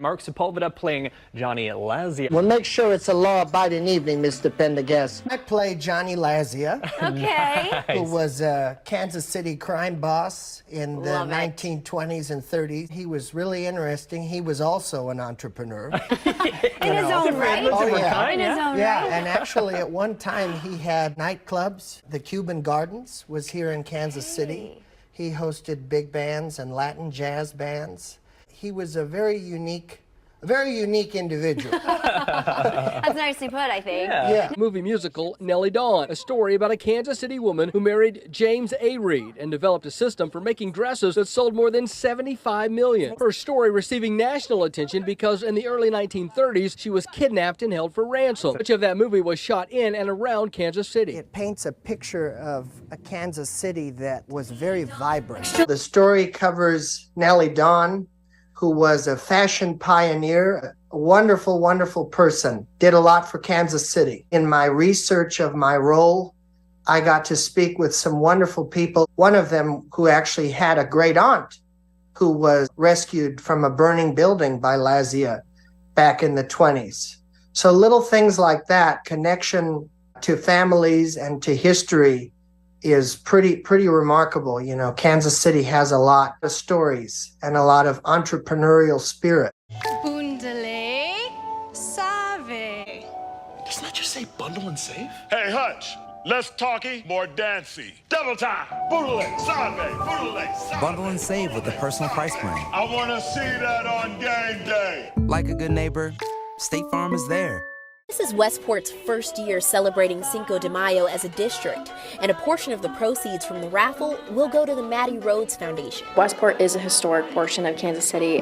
Mark Sepulveda playing Johnny Lazia. Well, make sure it's a law-abiding evening, Mr. Pendergast. I play Johnny Lazia, Okay. who was a Kansas City crime boss in the Love it. 1920s and 30s. He was really interesting. He was also an entrepreneur. In his own right. Oh, yeah. In his own Yeah, right. and actually at one time he had nightclubs. The Cuban Gardens was here in Kansas City. He hosted big bands and Latin jazz bands. He was a very unique individual. That's nicely put, I think. Yeah. Movie musical Nellie Dawn, a story about a Kansas City woman who married James A. Reed and developed a system for making dresses that sold more than 75 million. Her story receiving national attention because in the early 1930s she was kidnapped and held for ransom. Much of that movie was shot in and around Kansas City. It paints a picture of a Kansas City that was very vibrant. The story covers Nellie Dawn, who was a fashion pioneer, a wonderful, wonderful person, did a lot for Kansas City. In my research of my role, I got to speak with some wonderful people, one of them who actually had a great aunt who was rescued from a burning building by Lazia back in the 20s. So little things like that, connection to families and to history, is pretty remarkable. You know, Kansas City has a lot of stories and a lot of entrepreneurial spirit. Bundele Save. Doesn't that just say bundle and save? Hey, Hutch, less talky, more dancey. Double time. Boodle it, save, boodle it, save. Bundle and save with the personal price plan. I want to see that on game day. Like a good neighbor, State Farm is there. This is Westport's first year celebrating Cinco de Mayo as a district, and a portion of the proceeds from the raffle will go to the Mattie Rhodes Foundation. Westport is a historic portion of Kansas City.